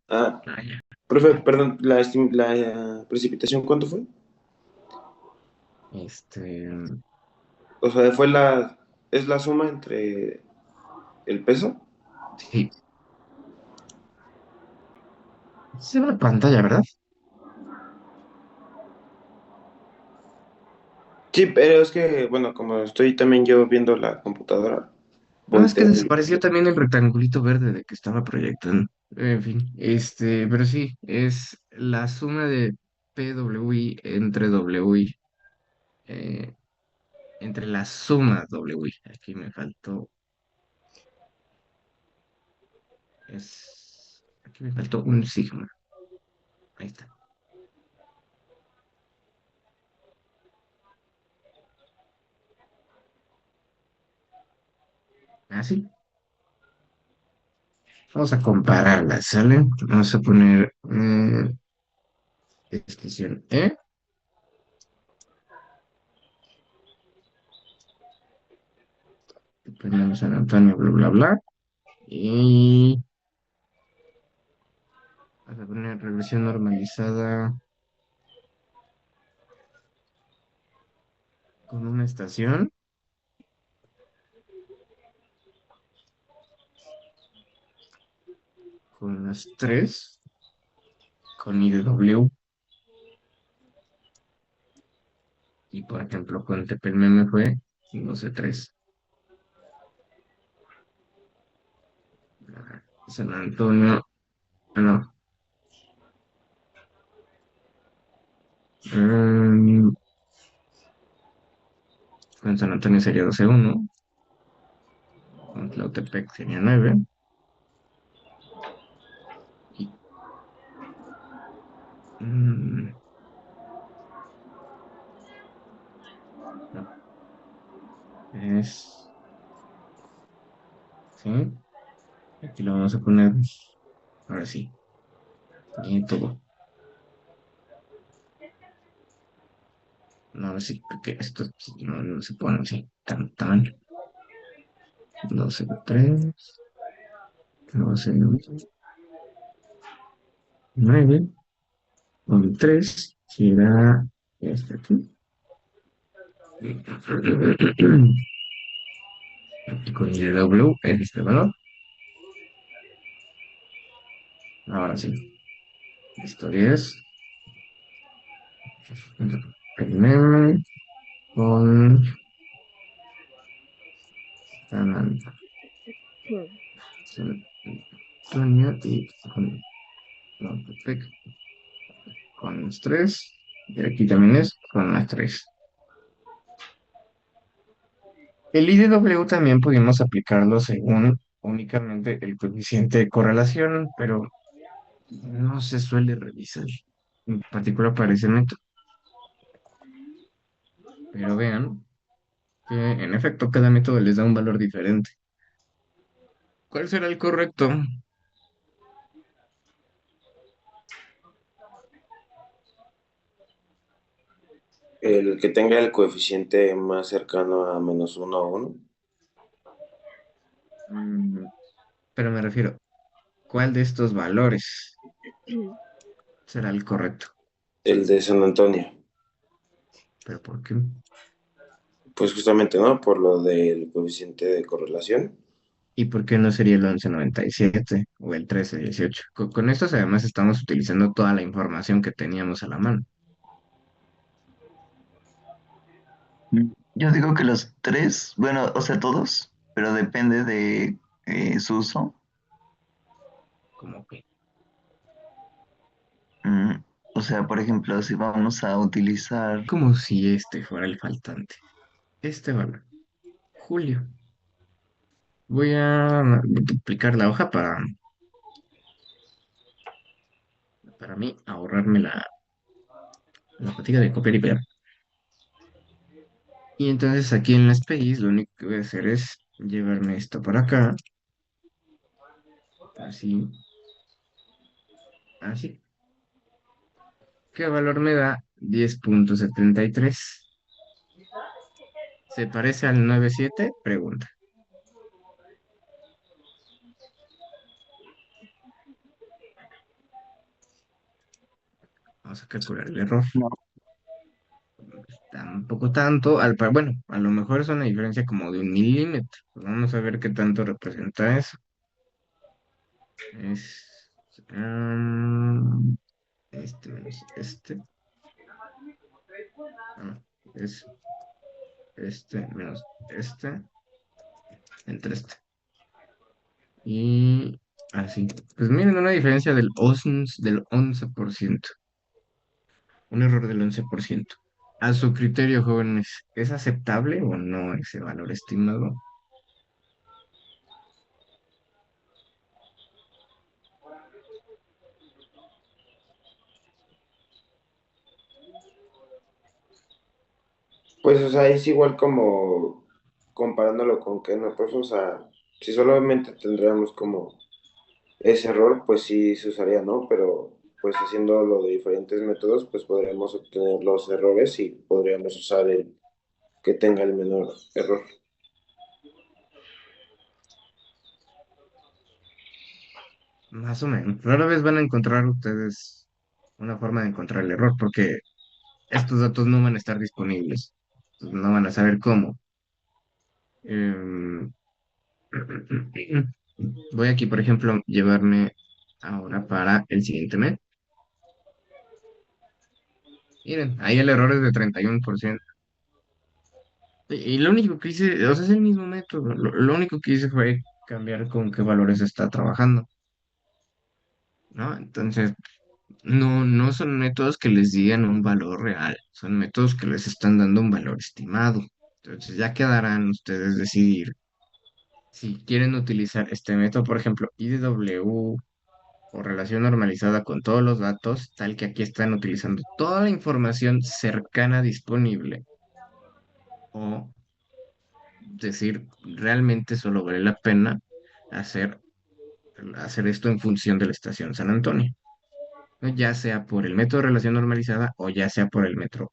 Ah, Ah, ya. profe, perdón, la precipitación, ¿cuánto fue? Este, O sea, es la suma entre el peso. sí, se ve la pantalla, ¿verdad? Sí, pero es que, bueno, como estoy también yo viendo la computadora, No, es que volteo. desapareció también el rectangulito verde de que estaba proyectando. En fin, pero sí, es la suma de PWI entre WI, eh, entre la suma WI. Aquí me faltó, aquí me faltó un sigma. Ahí está. Así. Vamos a compararlas, ¿sale? Vamos a poner expresión E, ponemos San Antonio, bla, bla, bla, y vamos a poner regresión normalizada con una estación, con las tres, con I de W, y por ejemplo con Tepelmeme fue 12 3. San Antonio, no, mm, con San Antonio sería 12 1, con Tlautepec sería 9, y mm, no, es, ¿sí? Aquí lo vamos a poner, ahora sí, y todo. No, sí, porque esto sí, no, no se pone así, tan, tan. 12 3, 12 9, con 3, será este aquí. Y con W en este valor. Ahora sí, esto es el meme con San Antonio y con no, perfecto, con los tres. Y aquí también es con las tres. El IDW también pudimos aplicarlo según únicamente el coeficiente de correlación, pero no se suele revisar, en particular para ese método. Pero vean que en efecto cada método les da un valor diferente. ¿Cuál será el correcto? El que tenga el coeficiente más cercano a -1 o 1. Mm, pero me refiero, ¿cuál de estos valores será el correcto? El de San Antonio. ¿Pero por qué? Pues justamente, ¿no? Por lo del coeficiente de correlación. ¿Y por qué no sería el 1197 o el 1318? Con estos además estamos utilizando toda la información que teníamos a la mano. Yo digo que los tres, bueno, o sea, todos, pero depende de su uso. Como que, Mm, o sea, por ejemplo, si vamos a utilizar, como si este fuera el faltante. Este valor. Julio. Voy a duplicar la hoja para mí ahorrarme la fatiga de copiar y pegar. Y entonces aquí en la Space lo único que voy a hacer es llevarme esto para acá, así, así. ¿Qué valor me da? 10,73. ¿Se parece al 97? Pregunta. Vamos a calcular el error. No, Tampoco tanto, bueno, a lo mejor es una diferencia como de 1 milímetro. Pues vamos a ver qué tanto representa eso. Es este menos este. No, es este menos este entre este. Y así. Pues miren, una diferencia del 11%. Un error del 11%. A su criterio, jóvenes, ¿es aceptable o no ese valor estimado? Pues, o sea, es igual como comparándolo con que no, pues, o sea, si solamente tendríamos como ese error, pues sí se usaría, ¿no? Pero pues haciéndolo de diferentes métodos, pues podríamos obtener los errores y podríamos usar el que tenga el menor error. Más o menos. Rara vez van a encontrar ustedes una forma de encontrar el error, porque estos datos no van a estar disponibles. No van a saber cómo. Em, Voy aquí, por ejemplo, llevarme ahora para el siguiente mes. Miren, ahí el error es de 31%. Y lo único que hice, o sea, es el mismo método. Lo único que hice fue cambiar con qué valores está trabajando, ¿no? Entonces, no son métodos que les digan un valor real, son métodos que les están dando un valor estimado. Entonces, ya quedarán ustedes decidir si quieren utilizar este método, por ejemplo, IDW o relación normalizada con todos los datos, tal que aquí están utilizando toda la información cercana disponible, o decir, realmente solo vale la pena hacer, hacer esto en función de la estación San Antonio, ¿no? Ya sea por el método de relación normalizada o ya sea por el método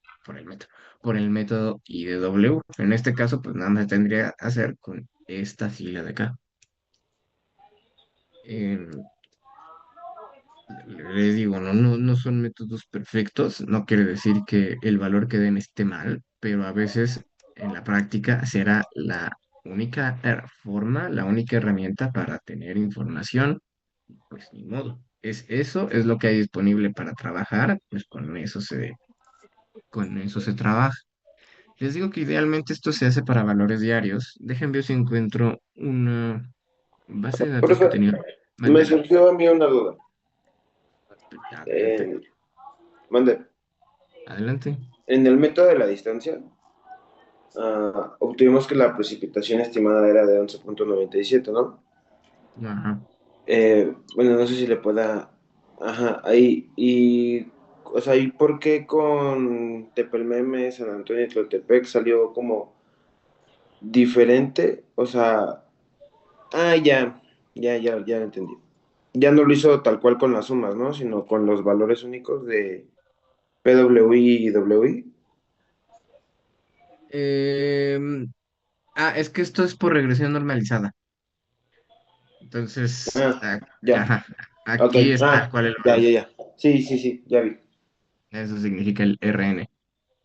IDW. En este caso, pues nada más tendría que hacer con esta fila de acá. Em, Les digo, no son métodos perfectos, no quiere decir que el valor que den esté mal, pero a veces en la práctica será la única forma, la única herramienta para tener información, pues ni modo. Eso es lo que hay disponible para trabajar, pues con eso se trabaja. Les digo que idealmente esto se hace para valores diarios. Dejen ver si encuentro una base de datos que Profe, tenía. me Mande, surgió a mí una duda. adelante, En, mande, adelante. en el método de la distancia, obtuvimos que la precipitación estimada era de 11,97, ¿no? Ajá. Bueno, no sé si le pueda. Ajá, ahí. Y. O sea, ¿y por qué con Tepelmeme, San Antonio y Tlotepec salió como diferente? O sea. Ya lo entendí. Ya no lo hizo tal cual con las sumas, ¿no? Sino con los valores únicos de PWI y WI. Em, es que esto es por regresión normalizada. Entonces, Ah, ya. ajá, Ok. aquí es tal Ah, cual el ya, valor. ya, ya. Sí, sí, sí, ya vi. Eso significa el RN.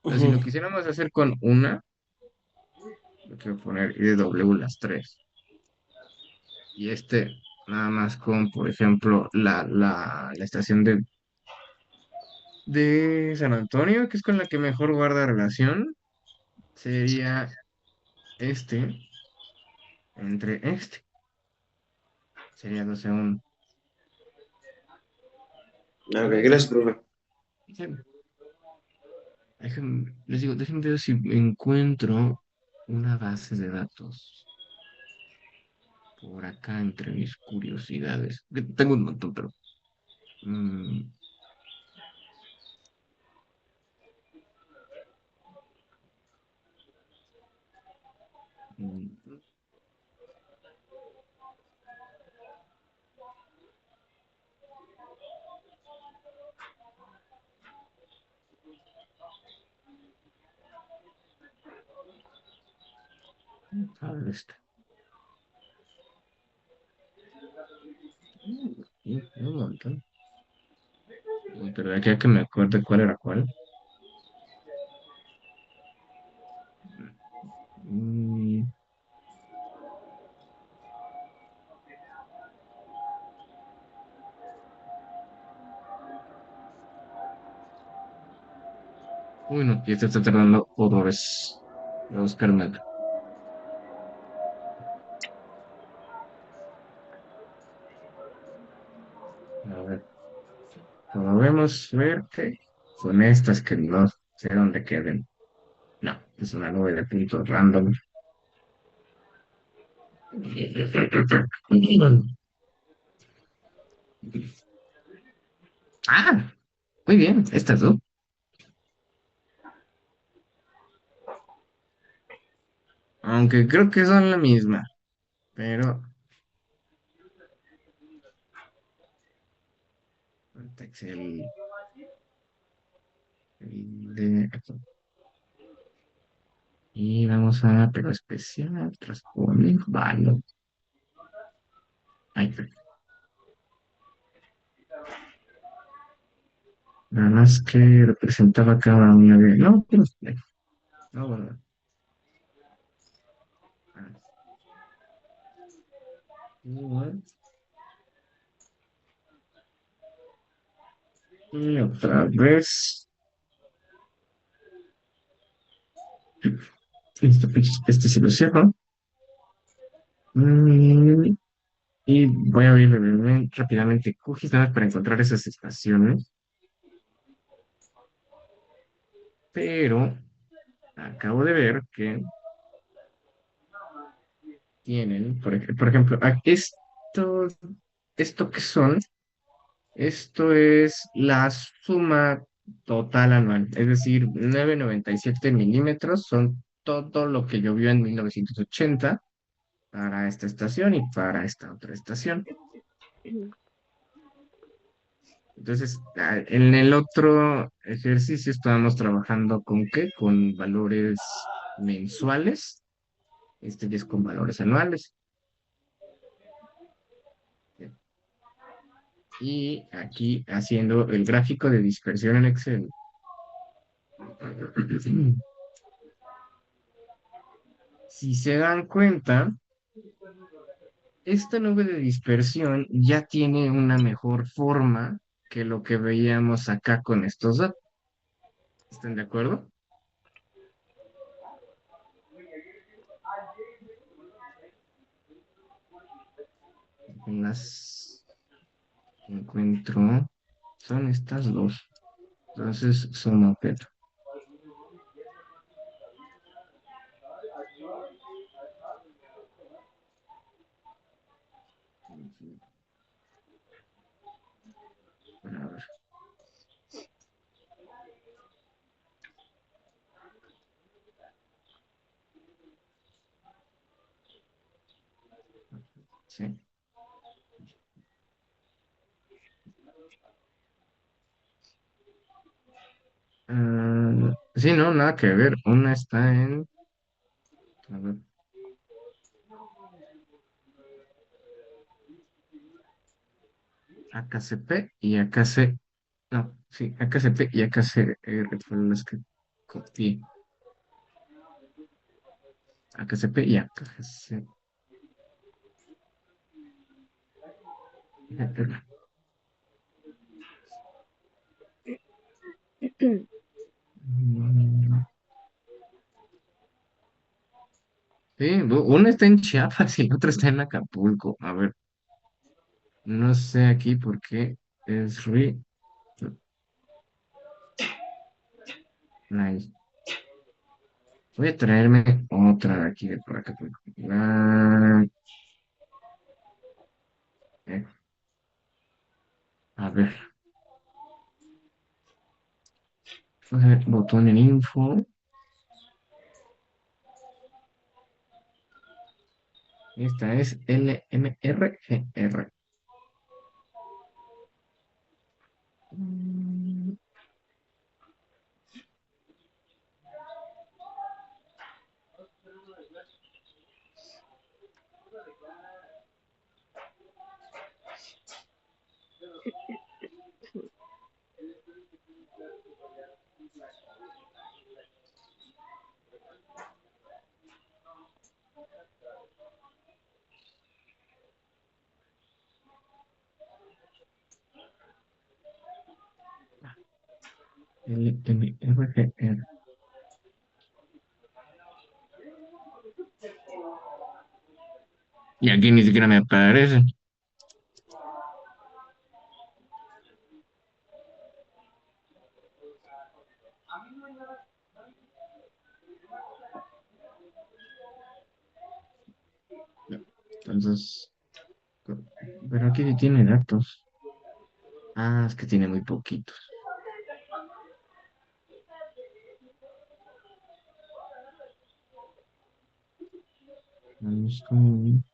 Entonces, si Ujú. lo quisiéramos hacer con una, lo quiero poner IDW las tres. Y este, nada más con, por ejemplo, la estación de San Antonio, que es con la que mejor guarda relación, sería este entre este. Sería 12:1. Ok, Y gracias, profe. les digo, déjenme ver si encuentro una base de datos por acá entre mis curiosidades. Que tengo un montón, pero mm, mm, a ver esta. Sí, un montón. Uy, pero de aquí a que me acuerde cuál era cuál. Mm, uy, no, y este está tardando horrores. Voy a buscar una. A ver, podemos ver que son estas que no sé dónde queden. No, es una nube de puntos random. Ah, muy bien, estas dos. Aunque creo que son la misma, pero Excel el de aquí. Y vamos a pero especial, transpone, vale. Ahí, nada más que representaba cada una de. No, pero no, bueno. Ah, igual. Y otra vez. Este sí lo cierro. Mm, y voy a abrir rápidamente QGIS nada más para encontrar esas estaciones. Pero acabo de ver que tienen, por ejemplo, esto que son, esto es la suma total anual, es decir, 9,97 milímetros son todo lo que llovió en 1980 para esta estación y para esta otra estación. Entonces, en el otro ejercicio estábamos trabajando con qué? Con valores mensuales, este ya es con valores anuales. Y aquí haciendo el gráfico de dispersión en Excel. Si se dan cuenta, esta nube de dispersión ya tiene una mejor forma que lo que veíamos acá con estos datos. ¿Están de acuerdo? Las encuentro, son estas dos. Entonces son objeto. A ver, sí. Sí, no, nada que ver. Una está en, a ver, AKCP y AKC. No, sí, AKCP y AKCR fueron las que copié. AKCP y AKC. Sí, una está en Chiapas y la otra está en Acapulco. A ver, no sé aquí por qué es nice. Voy a traerme otra de aquí de por Acapulco. Eh, a ver, botón en info. Esta es LMRGR. Mm, LMRGR. Y aquí ni siquiera me aparece. No. Entonces, pero aquí sí tiene datos. Ah, es que tiene muy poquitos. Vamos con...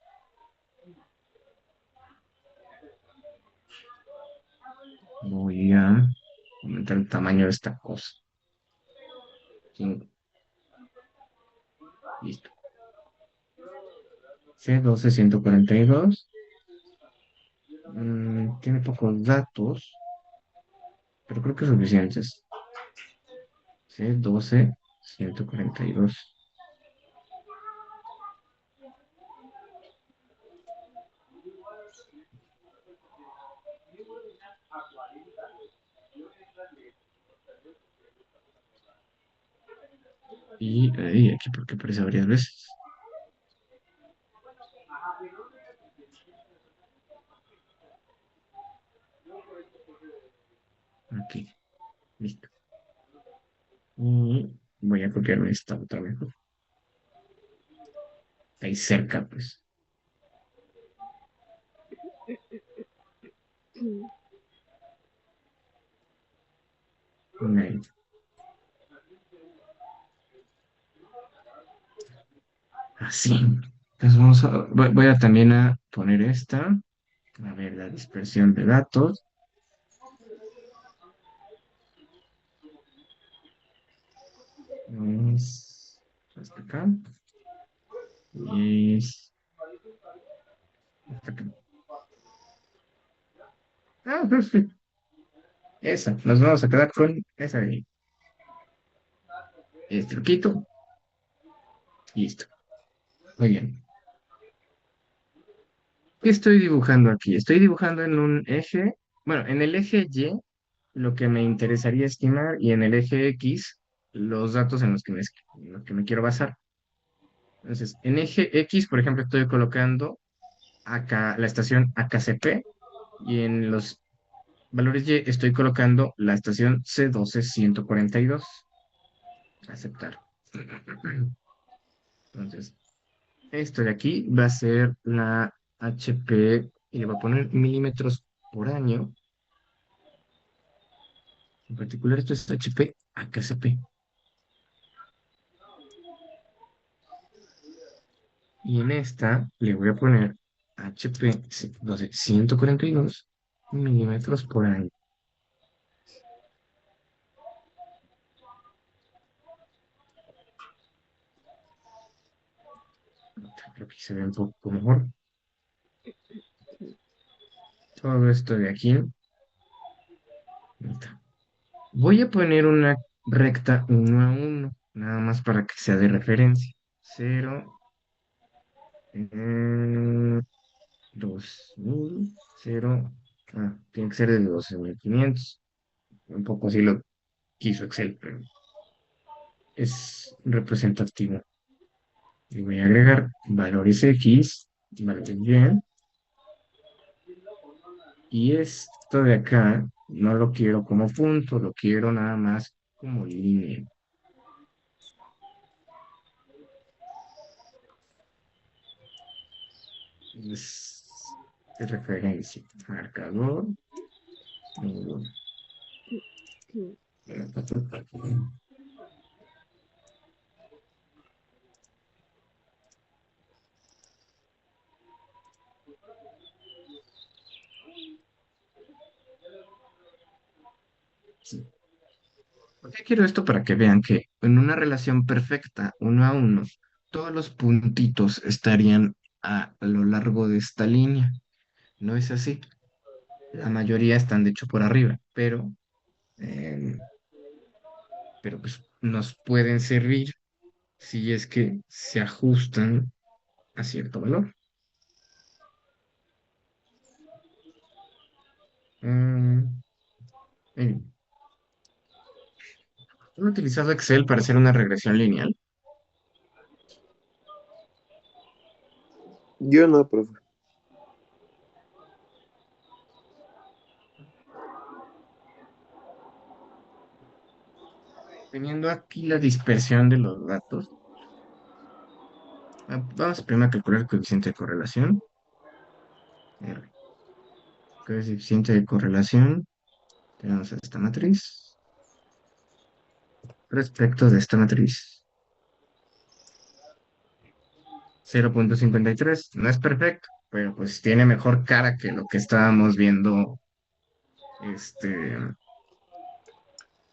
Voy a aumentar el tamaño de esta cosa. Sí, listo. C1242. Tiene pocos datos, pero creo que suficientes. C1242. Y aquí porque aparece varias veces. Aquí, listo. Y voy a copiarme esta otra mejor. Ahí cerca, pues. Ahí. Así. Entonces voy a también a poner esta. A ver, la dispersión de datos. Es hasta acá. Y es hasta acá. Ah, perfecto. Esa. Nos vamos a quedar con esa de ahí. Este truquito. Listo. Muy bien. ¿Qué estoy dibujando aquí? Estoy dibujando en un eje. Bueno, en el eje Y, lo que me interesaría estimar, y en el eje X, los datos en los que me quiero basar. Entonces, en eje X, por ejemplo, estoy colocando acá la estación AKCP y en los valores Y estoy colocando la estación C12142. Aceptar. Entonces, esto de aquí va a ser la HP y le voy a poner milímetros por año. En particular, esto es HP AKCP. Y en esta le voy a poner HP 142 milímetros por año. Creo que se ve un poco mejor. Todo esto de aquí. Voy a poner una recta 1 a 1, nada más para que sea de referencia. 0, 2000, 0, tiene que ser de 12.500. Un poco así lo quiso Excel, pero es representativo. Y voy a agregar valores X, valores y esto de acá no lo quiero como punto, lo quiero nada más como línea. Es de referencia. Marcador. Ninguna. Sí. ¿Por qué quiero esto? Para que vean que en una relación perfecta, 1 a 1, todos los puntitos estarían a lo largo de esta línea. No es así. La mayoría están de hecho por arriba, eh, pero pues nos pueden servir si es que se ajustan a cierto valor. Mm, eh, ¿Han utilizado Excel para hacer una regresión lineal? Yo no, profe. Teniendo aquí la dispersión de los datos, vamos primero a calcular el coeficiente de correlación. R. Coeficiente de correlación, tenemos esta matriz. Respecto de esta matriz, 0,53. No es perfecto, pero pues tiene mejor cara que lo que estábamos viendo este,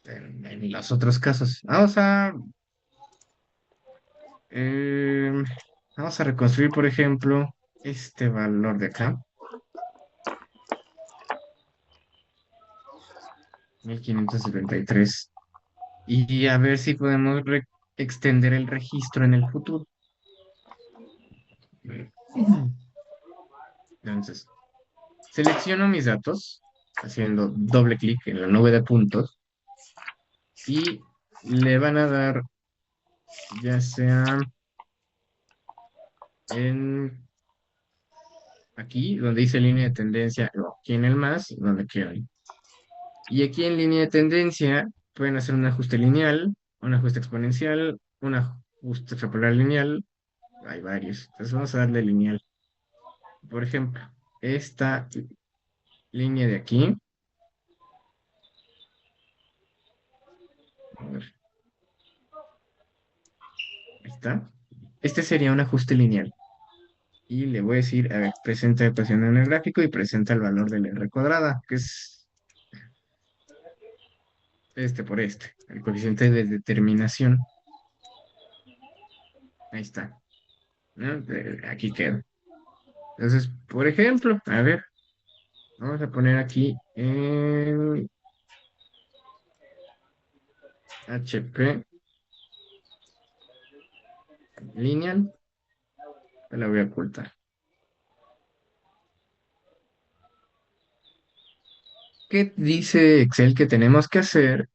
en los otros casos. Eh, vamos a reconstruir, por ejemplo, este valor de acá, 1573, y a ver si podemos extender el registro en el futuro. Entonces, selecciono mis datos haciendo doble clic en la nube de puntos y le van a dar ya sea en aquí donde dice línea de tendencia o aquí en el más, donde quieran. Y aquí en línea de tendencia pueden hacer un ajuste lineal, un ajuste exponencial, un ajuste extrapolar lineal. Hay varios. Entonces vamos a darle lineal. Por ejemplo, esta línea de aquí. A ver, ahí está. Este sería un ajuste lineal. Y le voy a decir, a ver, presenta ecuación en el gráfico y presenta el valor del R cuadrada, que es este por este, el coeficiente de determinación. Ahí está, ¿no? Aquí queda. Entonces, por ejemplo, a ver, vamos a poner aquí en HP lineal, te la voy a ocultar. ¿Qué dice Excel que tenemos que hacer?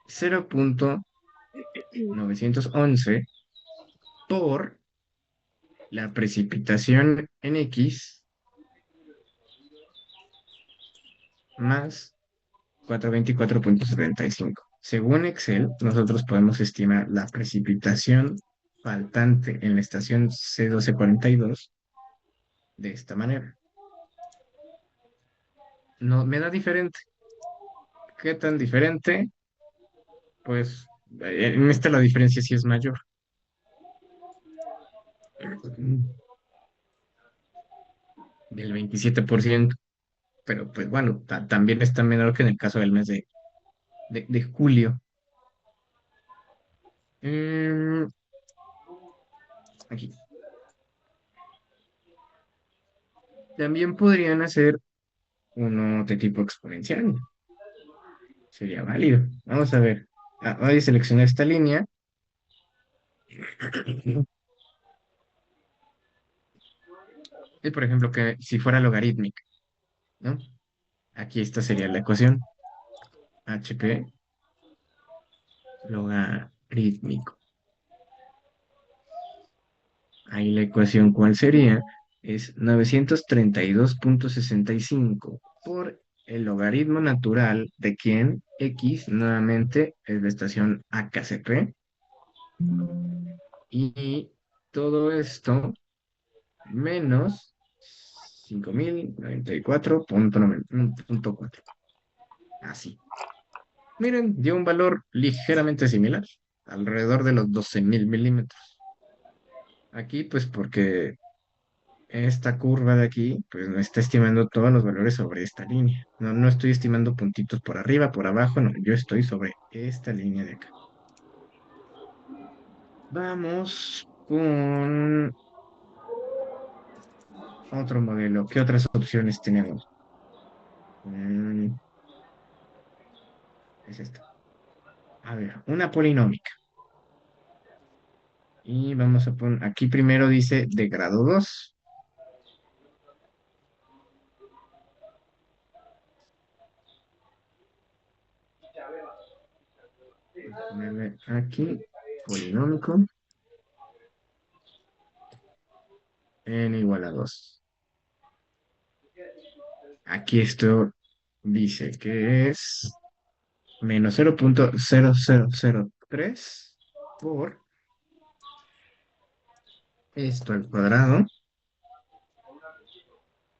0,911 por la precipitación en X más 424,75. Según Excel, nosotros podemos estimar la precipitación faltante en la estación C1242 de esta manera. No, me da diferente. ¿Qué tan diferente? Pues en esta la diferencia sí es mayor. Del 27%. Pero pues bueno, también está menor que en el caso del mes de julio. Mm, aquí. También podrían hacer uno de tipo exponencial. Sería válido. Vamos a ver. Voy a seleccionar esta línea. Y por ejemplo, que si fuera logarítmica, ¿no? Aquí esta sería la ecuación. HP logarítmico. Ahí la ecuación, ¿cuál sería? Es 932,65 por el logaritmo natural de quien X nuevamente es la estación AKCP. Y todo esto menos 5094,4. Así. Miren, dio un valor ligeramente similar, alrededor de los 12,000 milímetros. Aquí, pues porque esta curva de aquí, pues no está estimando todos los valores sobre esta línea. No, no estoy estimando puntitos por arriba, por abajo, no, yo estoy sobre esta línea de acá. Vamos con otro modelo. ¿Qué otras opciones tenemos? Mm, es esta. A ver, una polinómica. Y vamos a poner, aquí primero dice de grado 2. Ponerle aquí polinómico n igual a 2. Aquí esto dice que es menos 0,0003 por esto al cuadrado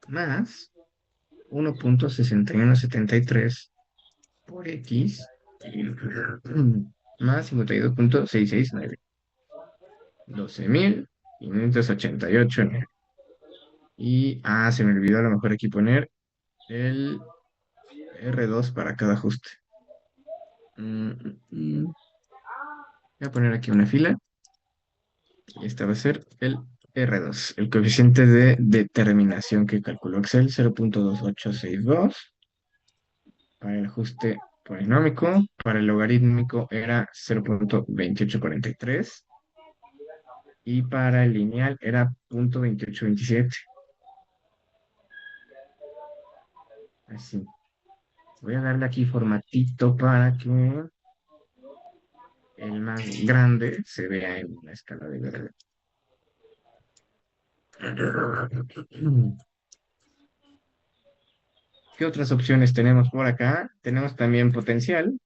más 1,6173 por x más 52,669. 12.588. Se me olvidó a lo mejor aquí poner el R2 para cada ajuste. Mm, mm. Voy a poner aquí una fila y esta va a ser el R2, el coeficiente de determinación que calculó Excel, 0,2862. Para el ajuste polinómico, para el logarítmico era 0,2843 y para el lineal era 0,2827. Así. Voy a darle aquí formatito para que el más grande se vea en la escala de verde. ¿Qué otras opciones tenemos por acá? Tenemos también potencial.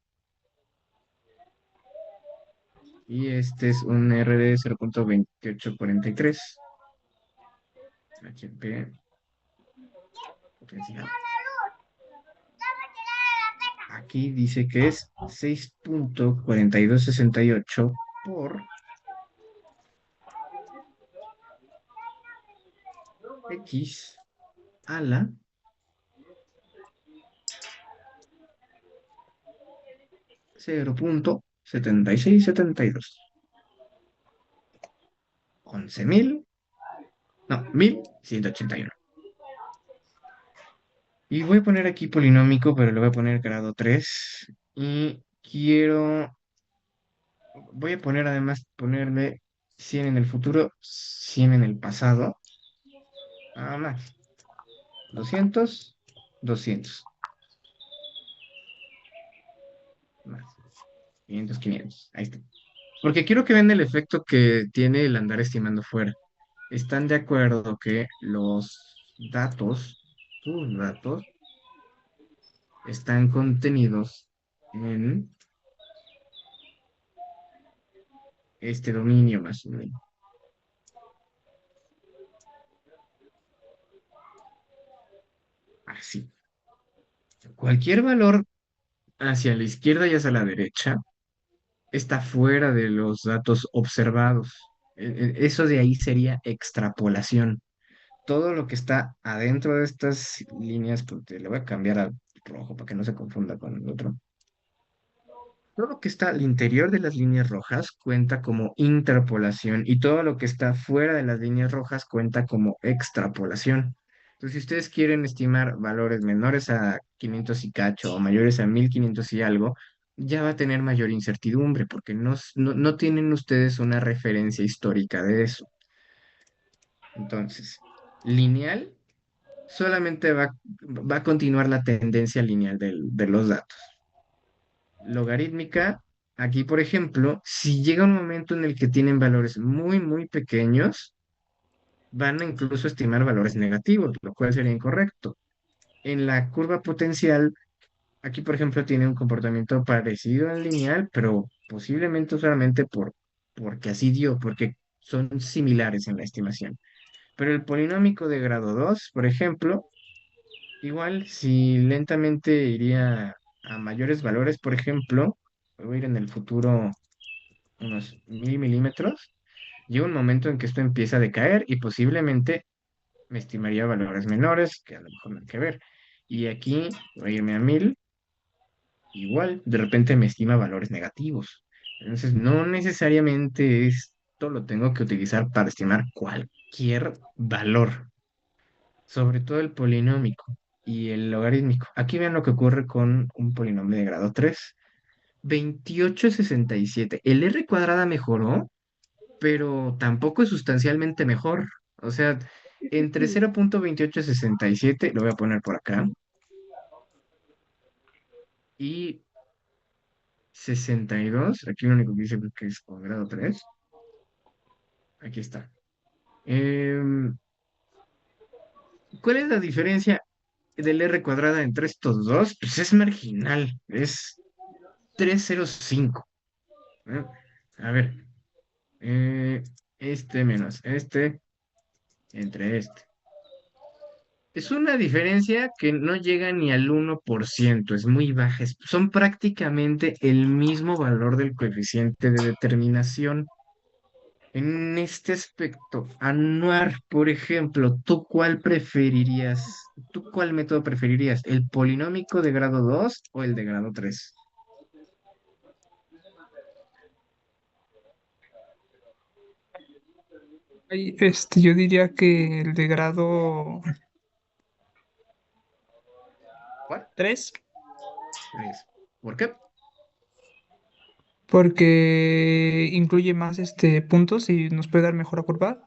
Y este es un R de 0,2843. HP potencial. Aquí dice que es 6,4268 por X a la 0,7672. 11.000, no, 1.181. Y voy a poner aquí polinómico, pero le voy a poner grado 3. Y voy a poner además, ponerle 100 en el futuro, 100 en el pasado. Nada más. 200, 200. Más. 500, 500. Ahí está. Porque quiero que vean el efecto que tiene el andar estimando fuera. ¿Están de acuerdo que tus datos, están contenidos en este dominio más o menos? Así. Cualquier valor hacia la izquierda y hacia la derecha está fuera de los datos observados. Eso de ahí sería extrapolación. Todo lo que está adentro de estas líneas, pues le voy a cambiar a rojo para que no se confunda con el otro. Todo lo que está al interior de las líneas rojas cuenta como interpolación y todo lo que está fuera de las líneas rojas cuenta como extrapolación. Entonces, si ustedes quieren estimar valores menores a 500 y cacho o mayores a 1.500 y algo, ya va a tener mayor incertidumbre porque no tienen ustedes una referencia histórica de eso. Entonces, lineal solamente va a continuar la tendencia lineal de los datos. Logarítmica, aquí por ejemplo, si llega un momento en el que tienen valores muy, muy pequeños, van a incluso estimar valores negativos, lo cual sería incorrecto. En la curva potencial, aquí por ejemplo tiene un comportamiento parecido al lineal, pero posiblemente solamente porque así dio, porque son similares en la estimación. Pero el polinómico de grado 2 por ejemplo, igual si lentamente iría a mayores valores, por ejemplo, voy a ir en el futuro unos 1.000 milímetros, llega un momento en que esto empieza a decaer y posiblemente me estimaría valores menores, que a lo mejor no hay que ver. Y aquí voy a irme a 1.000, igual, de repente me estima valores negativos. Entonces, no necesariamente esto lo tengo que utilizar para estimar cualquier valor, sobre todo el polinómico y el logarítmico. Aquí vean lo que ocurre con un polinomio de grado 3. 28,67. El R cuadrada mejoró, pero tampoco es sustancialmente mejor. O sea, entre 0,2867 lo voy a poner por acá, y 62. Aquí lo único que dice que es con grado 3. Aquí está. Em, ¿Cuál es la diferencia del R cuadrada entre estos dos? Pues es marginal, es 305. ¿Eh? A ver, eh, este menos este entre este. Es una diferencia que no llega ni al 1%, es muy baja. Son prácticamente el mismo valor del coeficiente de determinación. En este aspecto, anuar, por ejemplo, ¿tú cuál preferirías? ¿Tú cuál método preferirías? ¿El polinómico de grado 2 o el de grado 3? Yo diría que el de grado ¿Cuál? 3 3. ¿Por qué? porque incluye más puntos y nos puede dar mejor curva.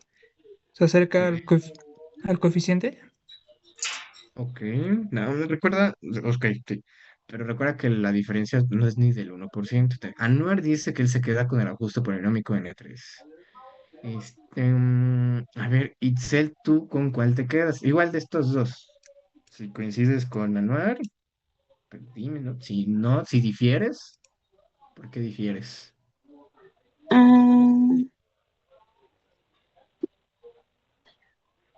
Se acerca al coeficiente. Ok, no, me recuerda, ok, sí, pero recuerda que la diferencia no es ni del 1%. Anuar dice que él se queda con el ajuste polinómico N3. A ver, Itzel, ¿tú con cuál te quedas? Igual de estos dos. Si coincides con Anuar, pues dime, ¿no? Si no, si difieres, ¿por qué difieres? Mm,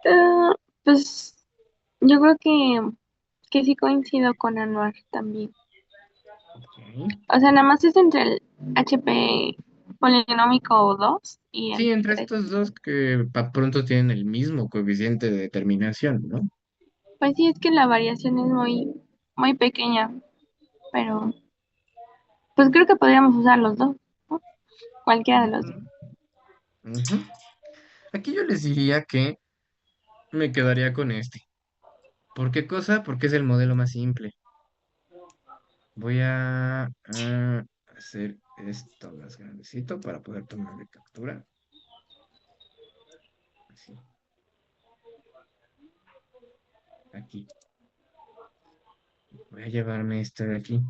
eh, pues yo creo que sí coincido con Anuar también. Ok. O sea, nada más es entre el HP polinómico 2 y Sí, el entre 3. estos dos que para pronto tienen el mismo coeficiente de determinación, ¿no? Pues sí, es que la variación es muy pequeña, pero pues creo que podríamos usar los dos, ¿no? Cualquiera de los dos. Ujú, ujú. Aquí yo les diría que me quedaría con este. ¿Por qué cosa? Porque es el modelo más simple. Voy a hacer esto más grandecito para poder tomarle captura. Así, aquí. Voy a llevarme este de aquí.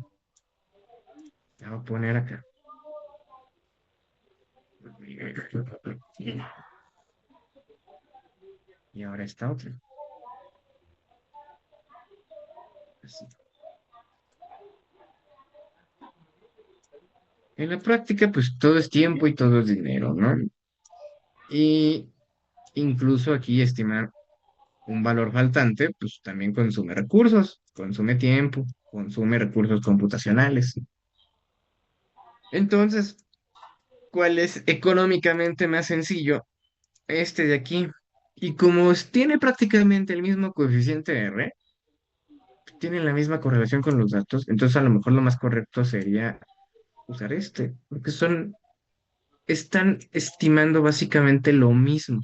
La voy a poner acá. Y ahora esta otra. Así. En la práctica, pues todo es tiempo y todo es dinero, ¿no? Y incluso aquí estimar un valor faltante, pues también consume recursos, consume tiempo, consume recursos computacionales. Entonces, ¿cuál es económicamente más sencillo? Este de aquí. Y como tiene prácticamente el mismo coeficiente R, tienen la misma correlación con los datos, entonces a lo mejor lo más correcto sería usar este, porque están estimando básicamente lo mismo.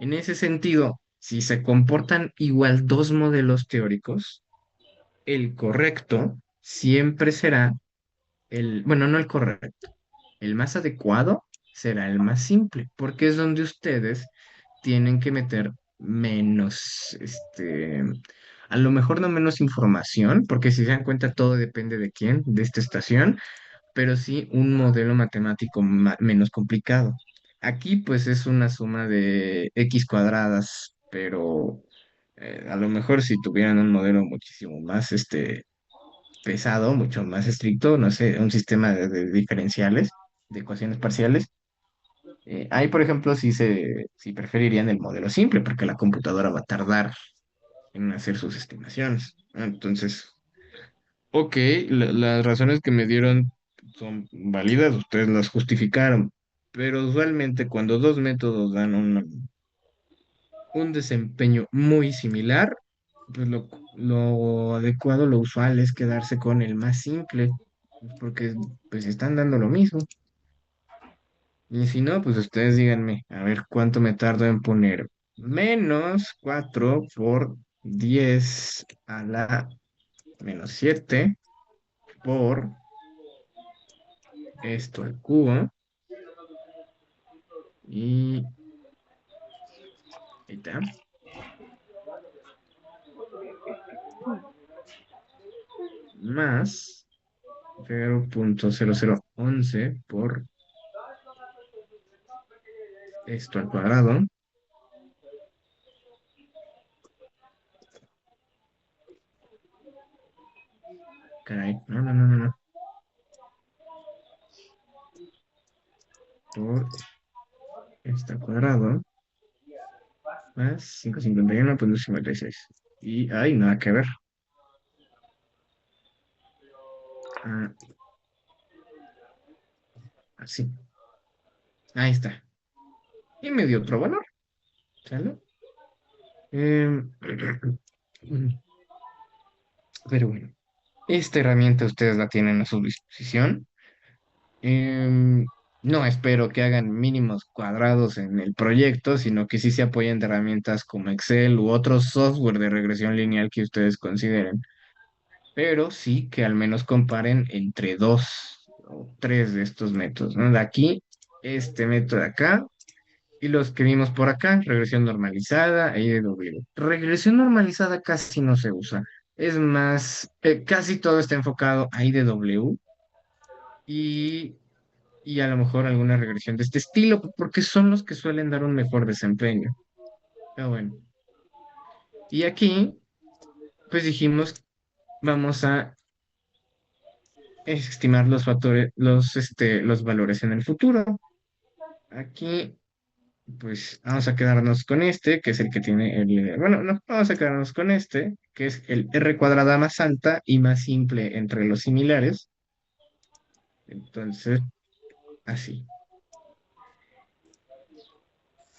En ese sentido, si se comportan igual dos modelos teóricos, el correcto siempre será bueno, no el correcto, el más adecuado será el más simple, porque es donde ustedes tienen que meter menos, a lo mejor no menos información, porque si se dan cuenta todo depende de quién, de esta estación, pero sí un modelo matemático menos complicado. Aquí pues es una suma de x cuadradas, pero a lo mejor si tuvieran un modelo muchísimo más pesado, mucho más estricto, no sé, un sistema de diferenciales, de ecuaciones parciales, ahí por ejemplo sí preferirían el modelo simple, porque la computadora va a tardar en hacer sus estimaciones, ¿no? Entonces, ok, las razones que me dieron son válidas, ustedes las justificaron, pero usualmente cuando dos métodos dan un desempeño muy similar, pues lo adecuado, lo usual es quedarse con el más simple, pues, porque pues están dando lo mismo. Y si no, pues ustedes díganme, a ver cuánto me tardo en poner menos 4 por 10 a la menos 7 por esto al cubo. Y ahí está. Más. 0.0011 por esto al cuadrado. Caray, no, no, no, no, no. Por esto al cuadrado más 551.56. Y hay nada que ver. Ah, así. Ahí está. Y me dio otro valor. ¿Sale? Em, pero bueno, esta herramienta ustedes la tienen a su disposición. Em, no espero que hagan mínimos cuadrados en el proyecto, sino que sí se apoyen de herramientas como Excel u otros software de regresión lineal que ustedes consideren, pero sí que al menos comparen entre dos o tres de estos métodos, ¿no? De aquí, este método de acá y los que vimos por acá, regresión normalizada e IDW. Regresión normalizada casi no se usa. Es más, casi todo está enfocado a IDW y y a lo mejor alguna regresión de este estilo, porque son los que suelen dar un mejor desempeño. Pero bueno, y aquí, pues dijimos, vamos a estimar los factores, los valores en el futuro. Aquí, pues vamos a quedarnos con este, que es el que tiene bueno, no, vamos a quedarnos con este, que es el R cuadrada más alta y más simple entre los similares. Entonces, así.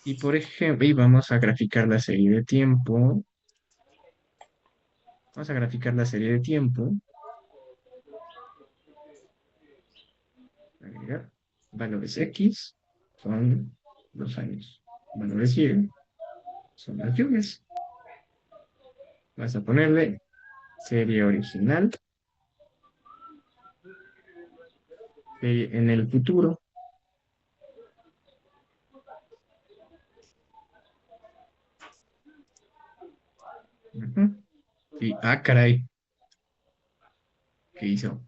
Y por ejemplo, y vamos a graficar la serie de tiempo. Vamos a graficar la serie de tiempo. Agregar valores X son los años. Valores Y son las lluvias. Vas a ponerle serie original, serie en el futuro. Ujú. Y, caray, ¿qué hizo?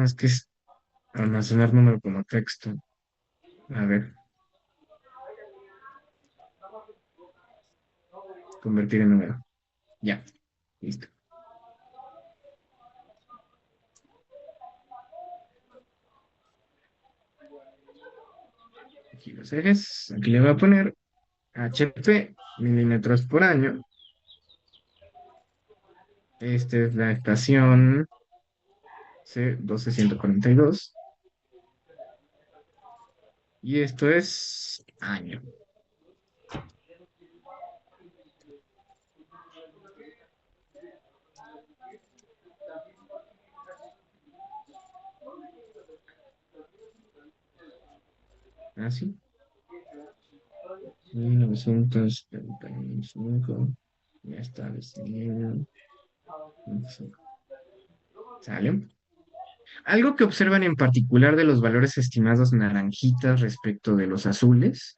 Es que es almacenar número como texto. A ver, convertir en número. Ya, listo. Aquí los ejes. Aquí le voy a poner HP, milímetros por año. Esta es la estación C 12142. Y esto es año. Así. 1935. Ya está definido. ¿Sale? Algo que observan en particular de los valores estimados naranjitas respecto de los azules.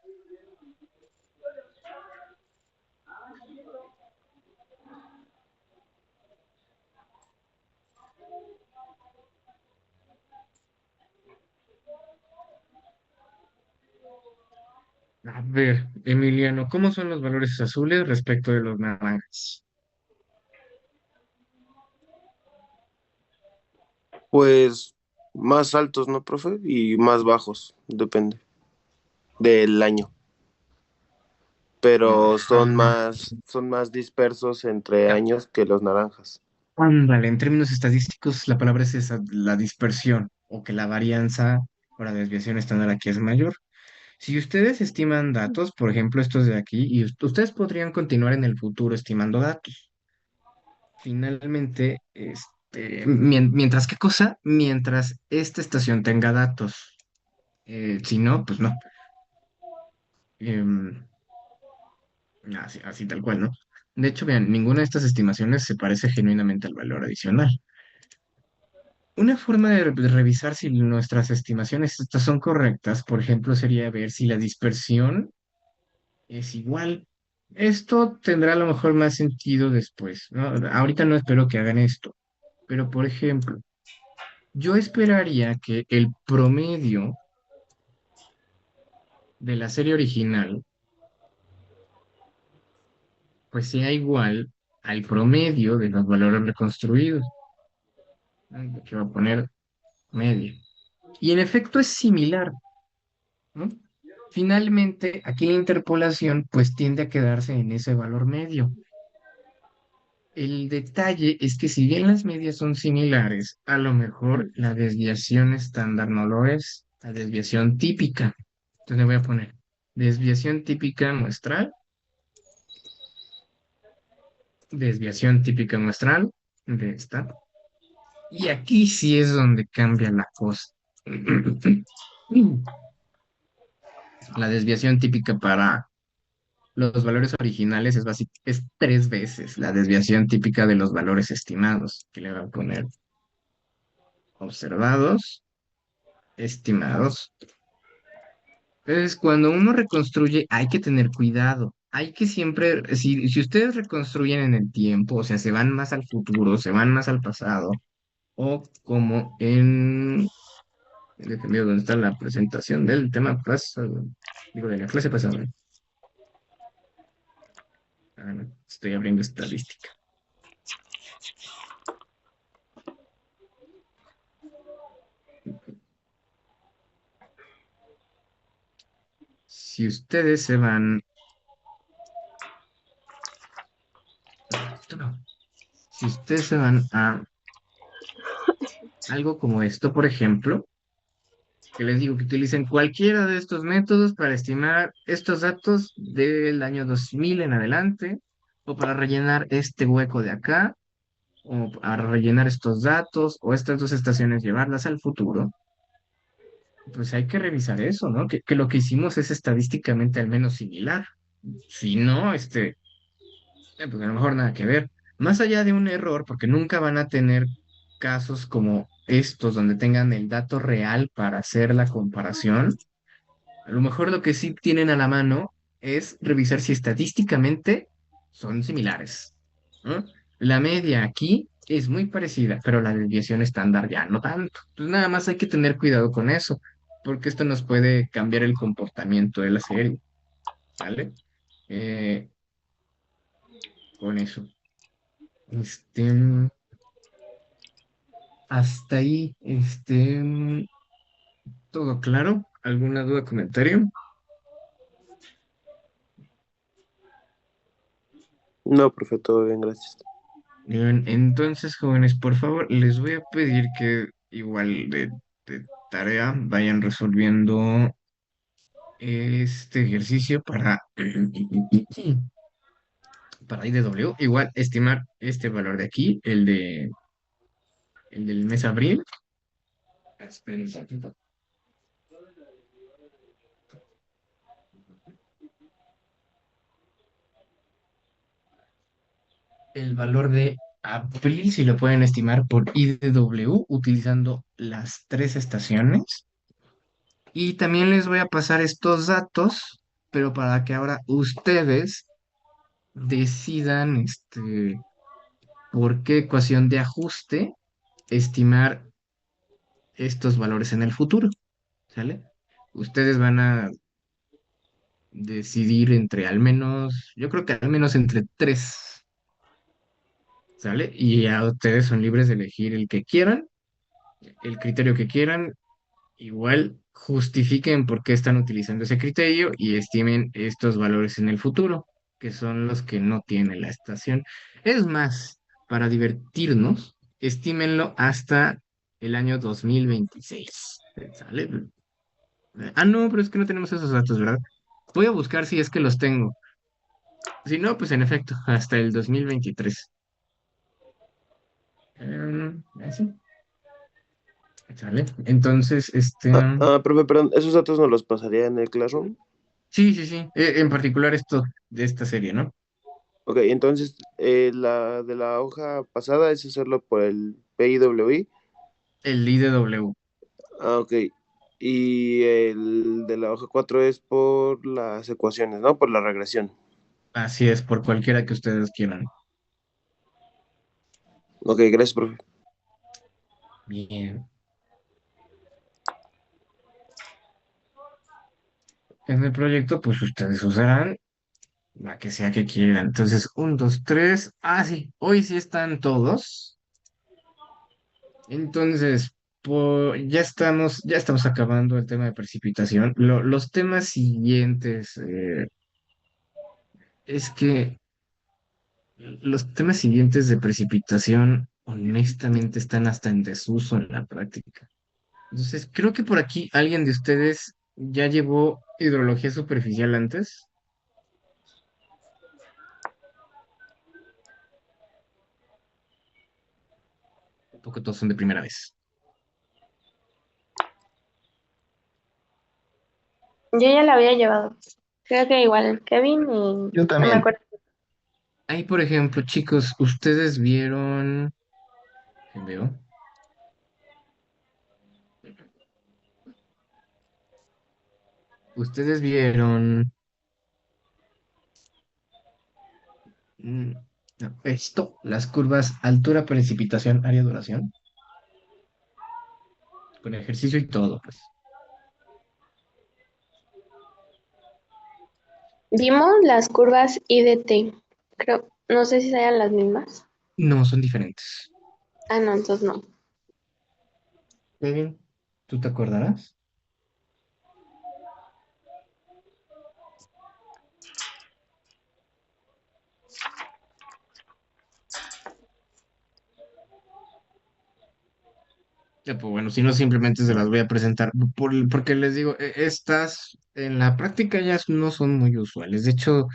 A ver, Emiliano, ¿cómo son los valores azules respecto de los naranjas? Pues más altos, ¿no, profe? Y más bajos, depende del año. Pero son más dispersos entre Ya, años que los naranjas. ándale, en términos estadísticos, la palabra es esa, la dispersión, o que la varianza o la desviación estándar aquí es mayor. Si ustedes estiman datos, por ejemplo, estos de aquí, y ustedes podrían continuar en el futuro estimando datos. Finalmente, mientras, ¿qué cosa? Mientras esta estación tenga datos. Si no, pues no. Em, así, así tal cual, ¿no? De hecho, vean, ninguna de estas estimaciones se parece genuinamente al valor adicional. Una forma de revisar si nuestras estimaciones estas son correctas, por ejemplo, sería ver si la dispersión es igual. Esto tendrá a lo mejor más sentido después, ¿no? Ahorita no espero que hagan esto, pero por ejemplo, yo esperaría que el promedio de la serie original pues sea igual al promedio de los valores reconstruidos. Aquí voy a poner medio. Y en efecto es similar, ¿no? Finalmente, aquí la interpolación pues tiende a quedarse en ese valor medio. El detalle es que si bien las medias son similares, a lo mejor la desviación estándar no lo es, la desviación típica. Entonces le voy a poner desviación típica muestral, desviación típica muestral de esta. Y aquí sí es donde cambia la cosa. La desviación típica para los valores originales es 3 veces la desviación típica de los valores estimados, que le voy a poner observados, estimados. Entonces, cuando uno reconstruye, hay que tener cuidado. Hay que siempre, si ustedes reconstruyen en el tiempo, o sea, se van más al futuro, se van más al pasado, o como en, déjenme ver dónde está la presentación del tema pasado, digo, de la clase pasada. Ah, no, estoy abriendo estadística. Si ustedes se van, esto no. Si ustedes se van a algo como esto, por ejemplo, que les digo que utilicen cualquiera de estos métodos para estimar estos datos del año 2000 en adelante, o para rellenar este hueco de acá, o para rellenar estos datos, o estas dos estaciones, llevarlas al futuro, pues hay que revisar eso, ¿no? Que lo que hicimos es estadísticamente al menos similar. Si no, pues a lo mejor nada que ver. Más allá de un error, porque nunca van a tener casos como estos donde tengan el dato real para hacer la comparación. A lo mejor lo que sí tienen a la mano es revisar si estadísticamente son similares, ¿no? La media aquí es muy parecida, pero la desviación estándar ya no tanto. Entonces nada más hay que tener cuidado con eso, porque esto nos puede cambiar el comportamiento de la serie, ¿vale? Eh, con eso. Este, hasta ahí, todo claro. ¿Alguna duda, comentario? No, profe, todo bien, gracias. Bien, entonces, jóvenes, por favor, les voy a pedir que igual de tarea vayan resolviendo este ejercicio para IDW. Igual, estimar este valor de aquí, el del mes abril. Esperen un tantito. El valor de abril, si lo pueden estimar por IDW, utilizando las 3 estaciones. Y también les voy a pasar estos datos, pero para que ahora ustedes decidan por qué ecuación de ajuste estimar estos valores en el futuro, ¿sale? Ustedes van a decidir entre al menos, yo creo que al menos entre tres, ¿sale? Y ya ustedes son libres de elegir el que quieran, el criterio que quieran. Igual justifiquen por qué están utilizando ese criterio y estimen estos valores en el futuro, que son los que no tiene la estación. Es más, para divertirnos, estímenlo hasta el año 2026. ¿Sale? Ah, no, pero es que no tenemos esos datos, ¿verdad? Voy a buscar si es que los tengo. Si no, pues en efecto, hasta el 2023. Así. ¿Sale? Entonces, Profe, perdón, ¿esos datos nos los pasaría en el Classroom? sí, sí, sí. En particular esto de esta serie, ¿no? Ok, entonces la de la hoja pasada es hacerlo por el PIWI El IDW. Ah, ok. Y el de la hoja 4 es por las ecuaciones, ¿no? Por la regresión. Así es, por cualquiera que ustedes quieran. Ok, gracias, profe. Bien. En el proyecto, pues ustedes usarán la que sea que quieran. Entonces, un, dos, tres. Ah, sí, hoy sí están todos. Entonces, ya estamos acabando el tema de precipitación. Los temas siguientes, es que los temas siguientes de precipitación, honestamente, están hasta en desuso en la práctica. Entonces, creo que por aquí alguien de ustedes ya llevó hidrología superficial antes. Un poco todos son de primera vez. Yo ya la había llevado. Creo que igual Kevin y Yo no me también. acuerdo. Ahí, por ejemplo, chicos, ustedes vieron. ¿Qué veo? Ustedes vieron. mm, no, esto, las curvas altura, precipitación, área, duración, con ejercicio y todo, pues. Vimos las curvas I de T. Creo, no sé si sean las mismas. No, son diferentes. Ah, no, entonces no. Kevin, ¿tú te acordarás? Ya, pues bueno, si no, simplemente se las voy a presentar. Porque les digo, estas en la práctica ya no son muy usuales. De hecho,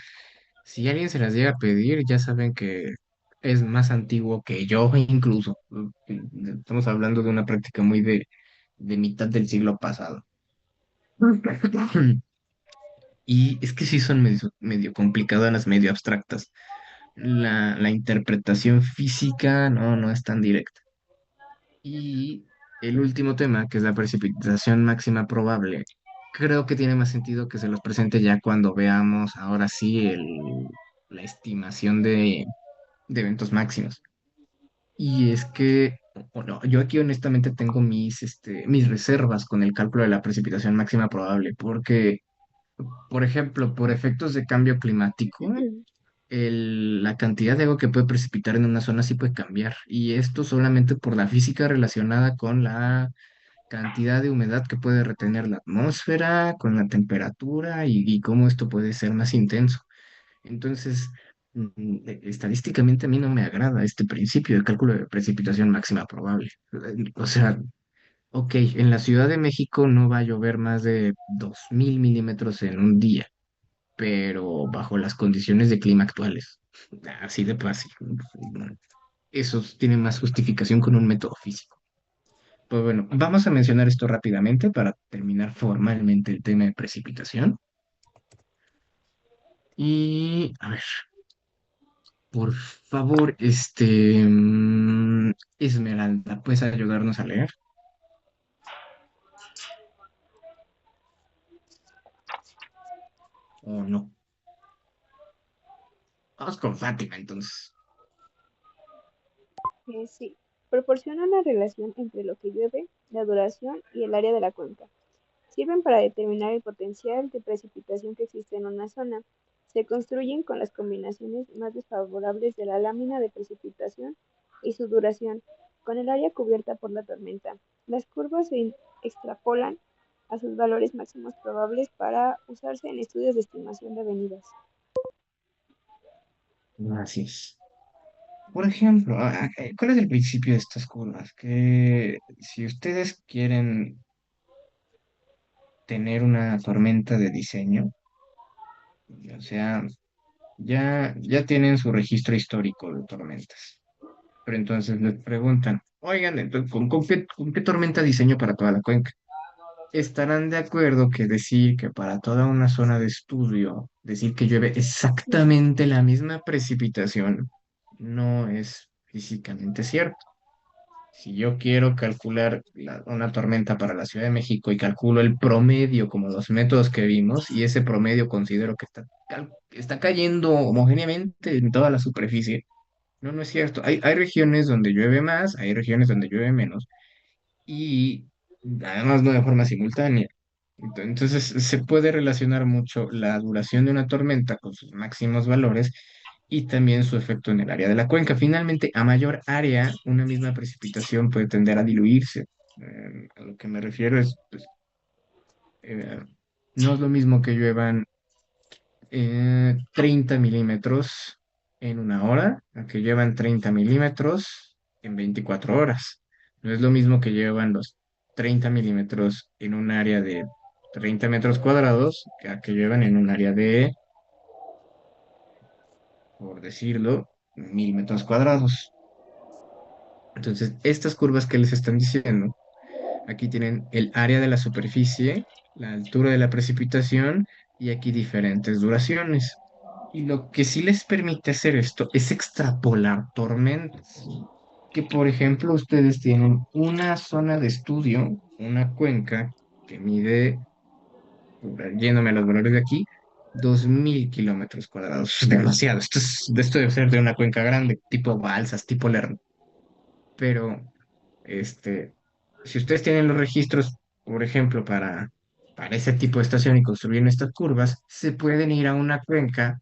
si alguien se las llega a pedir, ya saben que es más antiguo que yo incluso. Estamos hablando de una práctica muy de mitad del siglo pasado. Y es que sí son medio complicadas, medio abstractas. La interpretación física no es tan directa. Y el último tema, que es la precipitación máxima probable, creo que tiene más sentido que se los presente ya cuando veamos ahora sí la estimación de eventos máximos. Y es que, bueno, yo aquí honestamente tengo mis reservas con el cálculo de la precipitación máxima probable, porque, por ejemplo, por efectos de cambio climático, la cantidad de agua que puede precipitar en una zona sí puede cambiar. Y esto solamente por la física relacionada con la cantidad de humedad que puede retener la atmósfera, con la temperatura y cómo esto puede ser más intenso. Entonces, estadísticamente a mí no me agrada este principio de cálculo de precipitación máxima probable. O sea, ok, en la Ciudad de México no va a llover más de 2000 milímetros en un día, pero bajo las condiciones de clima actuales. Así de fácil. Eso tiene más justificación con un método físico. Pues bueno, vamos a mencionar esto rápidamente para terminar formalmente el tema de precipitación. Y, a ver, por favor, Esmeralda, ¿puedes ayudarnos a leer? ¿O no? Vamos con Fátima, entonces. Sí, proporciona una relación entre lo que llueve, la duración y el área de la cuenca. Sirven para determinar el potencial de precipitación que existe en una zona. Se construyen con las combinaciones más desfavorables de la lámina de precipitación y su duración, con el área cubierta por la tormenta. Las curvas se extrapolan a sus valores máximos probables para usarse en estudios de estimación de avenidas. Gracias. Por ejemplo, ¿cuál es el principio de estas curvas? Que si ustedes quieren tener una tormenta de diseño, o sea, ya tienen su registro histórico de tormentas. Pero entonces les preguntan, oigan, entonces, ¿con qué tormenta diseño para toda la cuenca? Estarán de acuerdo que decir que para toda una zona de estudio, decir que llueve exactamente la misma precipitación no es físicamente cierto. Si yo quiero calcular una tormenta para la Ciudad de México y calculo el promedio como los métodos que vimos, y ese promedio considero que está cayendo homogéneamente en toda la superficie, no, no es cierto. Hay regiones donde llueve más, hay regiones donde llueve menos, y además no de forma simultánea. Entonces se puede relacionar mucho la duración de una tormenta con sus máximos valores y también su efecto en el área de la cuenca. Finalmente, a mayor área, una misma precipitación puede tender a diluirse. A lo que me refiero es, pues, eh, no es lo mismo que lluevan 30 milímetros en una hora, a que llevan 30 milímetros en 24 horas. No es lo mismo que llevan los 30 milímetros en un área de 30 metros cuadrados que a que llevan en un área de, por decirlo, 1000 metros cuadrados. Entonces, estas curvas que les están diciendo, aquí tienen el área de la superficie, la altura de la precipitación y aquí diferentes duraciones. Y lo que sí les permite hacer esto es extrapolar tormentas. Que, por ejemplo, ustedes tienen una zona de estudio, una cuenca que mide, yéndome a los valores de aquí, 2000 kilómetros cuadrados. Es demasiado. Esto debe ser de una cuenca grande, tipo Balsas, tipo Lerma. Pero, este, si ustedes tienen los registros, por ejemplo, para ese tipo de estación y construyen estas curvas, se pueden ir a una cuenca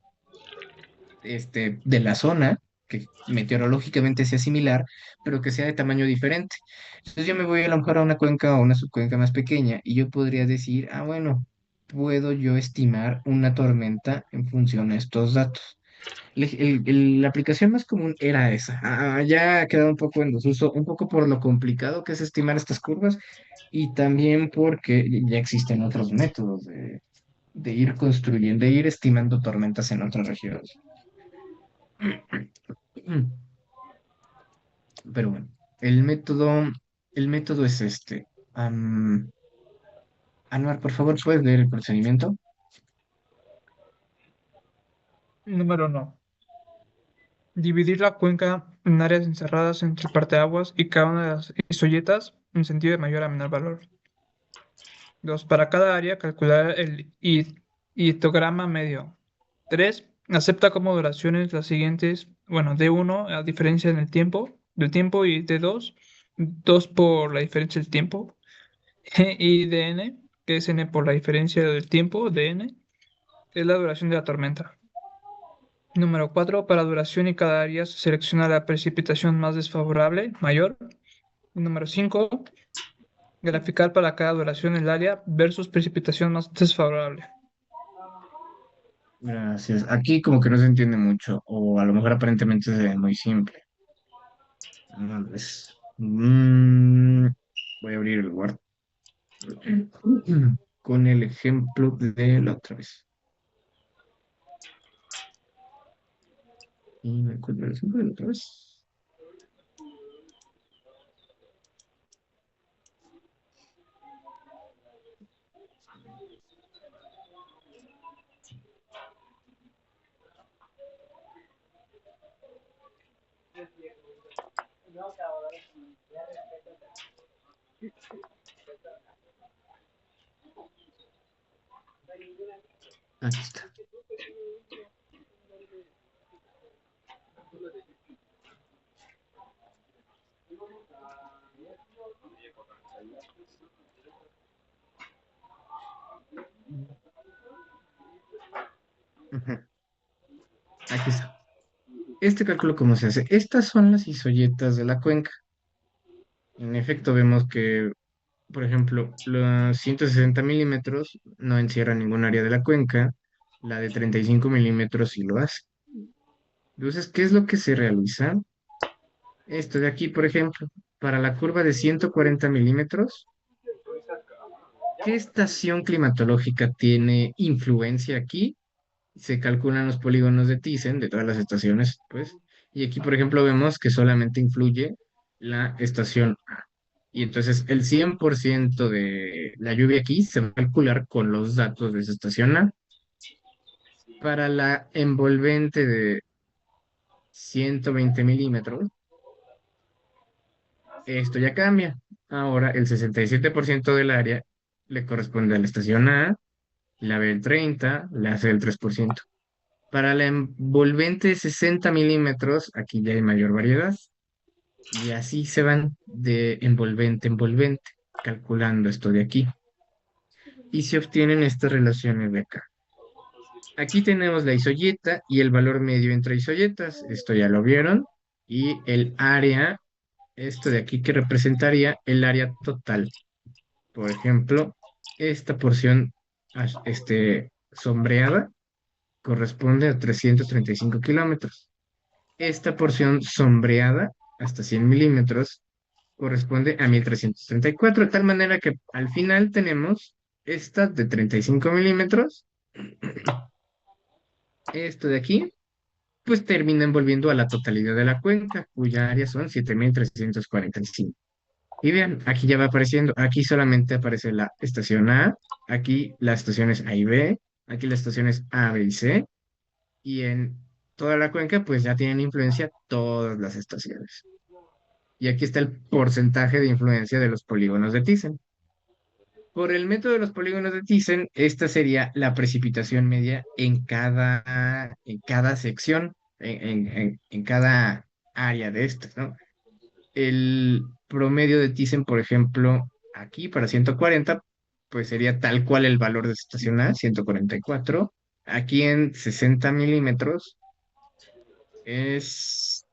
de la zona, que meteorológicamente sea similar, pero que sea de tamaño diferente. Entonces yo me voy a lo mejor a una cuenca o una subcuenca más pequeña y yo podría decir, ah, bueno, puedo yo estimar una tormenta en función a estos datos. La aplicación más común era esa. Ya ha quedado un poco en desuso, un poco por lo complicado que es estimar estas curvas y también porque ya existen otros métodos de ir construyendo, de ir estimando tormentas en otras regiones. Pero bueno, el método es este. Anuar, por favor, ¿puedes leer el procedimiento? Número uno. Dividir la cuenca en áreas encerradas entre parteaguas y cada una de las isoyetas en sentido de mayor a menor valor. 2. Para cada área, calcular el histograma medio. 3. Acepta como duraciones las siguientes, bueno, D1 a diferencia del tiempo y D2, 2 por la diferencia del tiempo, y DN, que es N por la diferencia del tiempo, DN, es la duración de la tormenta. Número 4. Para duración y cada área se selecciona la precipitación más desfavorable, mayor. Y número 5. Graficar para cada duración el área versus precipitación más desfavorable. Gracias. Aquí como que no se entiende mucho, o a lo mejor aparentemente es muy simple. Voy a abrir el Word con el ejemplo de la otra vez. Y me encuentro el ejemplo de la otra vez. Aquí está. Ujú. Aquí está. Este cálculo, ¿cómo se hace? Estas son las isoyetas de la cuenca. En efecto, vemos que, por ejemplo, los 160 milímetros no encierra ningún área de la cuenca, la de 35 milímetros sí lo hace. Entonces, ¿qué es lo que se realiza? Esto de aquí, por ejemplo, para la curva de 140 milímetros, ¿qué estación climatológica tiene influencia aquí? Se calculan los polígonos de Thyssen de todas las estaciones, pues, y aquí, por ejemplo, vemos que solamente influye la estación A. Y entonces el 100% de la lluvia aquí se va a calcular con los datos de esa estación A. Para la envolvente de 120 milímetros, Esto ya cambia. Ahora el 67% del área le corresponde a la estación A, la B el 30%, la C el 3%. Para la envolvente 60 milímetros, aquí ya hay mayor variedad. Y así se van de envolvente a envolvente, calculando esto de aquí. Y se obtienen estas relaciones de acá. Aquí tenemos la isoyeta y el valor medio entre isoyetas. Esto ya lo vieron. Y el área, esto de aquí que representaría el área total. Por ejemplo, esta porción sombreada corresponde a 335 kilómetros. Esta porción sombreada, hasta 100 milímetros, corresponde a 1334, de tal manera que al final tenemos esta de 35 milímetros, esto de aquí, pues termina envolviendo a la totalidad de la cuenca, cuya área son 7345. Y vean, aquí ya va apareciendo, aquí solamente aparece la estación A, aquí las estaciones A y B, aquí las estaciones A, B y C, y en toda la cuenca pues ya tienen influencia todas las estaciones. Y aquí está el porcentaje de influencia de los polígonos de Thyssen. Por el método de los polígonos de Thyssen, esta sería la precipitación media en cada sección, en cada área de estas, ¿no? El promedio de Thyssen, por ejemplo, aquí para 140, pues sería tal cual el valor de estación A, 144. Aquí en 60 milímetros es,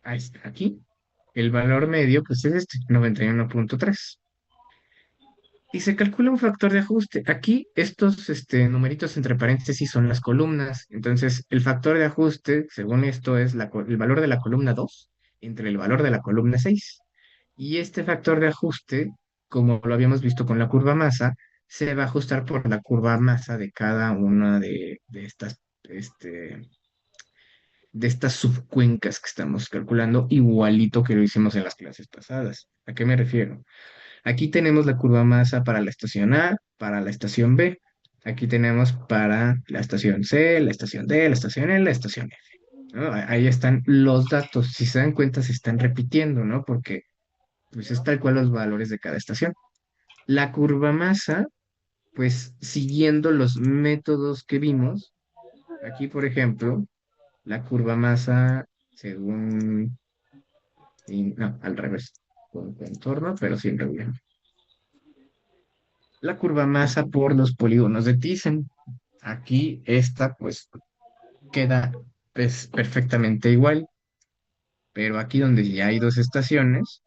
ahí está, aquí. El valor medio, pues es este, 91.3. Y se calcula un factor de ajuste. Aquí estos numeritos entre paréntesis son las columnas. Entonces, el factor de ajuste, según esto, es el valor de la columna 2 entre el valor de la columna 6. Y este factor de ajuste, como lo habíamos visto con la curva masa, se va a ajustar por la curva masa de cada una de estas subcuencas que estamos calculando, igualito que lo hicimos en las clases pasadas. ¿A qué me refiero? Aquí tenemos la curva masa para la estación A, para la estación B. Aquí tenemos para la estación C, la estación D, la estación E, la estación F, ¿no? Ahí están los datos. Si se dan cuenta, se están repitiendo, ¿no? Porque pues es tal cual los valores de cada estación. La curva masa, pues siguiendo los métodos que vimos, aquí por ejemplo, la curva masa según, no, al revés, con contorno, pero sin relieve. La curva masa por los polígonos de Thyssen. Aquí esta pues queda pues, perfectamente igual, pero aquí donde ya hay dos estaciones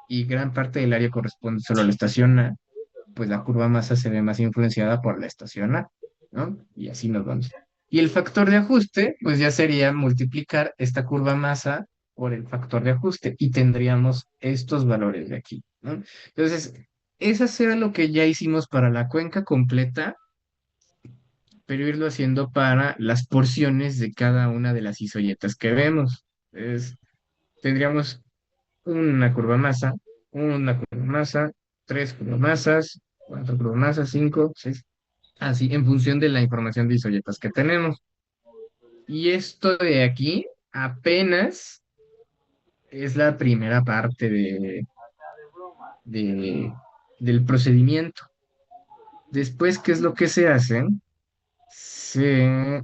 y gran parte del área corresponde solo a la estación A, pues la curva masa se ve más influenciada por la estación A, ¿no? Y así nos vamos. Y el factor de ajuste, pues ya sería multiplicar esta curva masa por el factor de ajuste y tendríamos estos valores de aquí, ¿no? Entonces, eso será lo que ya hicimos para la cuenca completa, pero irlo haciendo para las porciones de cada una de las isoyetas que vemos. Entonces, tendríamos una curva masa, tres curvas masas, cuatro curvas masas, cinco, seis, así en función de la información de isoyetas que tenemos. Y esto de aquí apenas es la primera parte de- del procedimiento. Después, ¿qué es lo que se hace? Se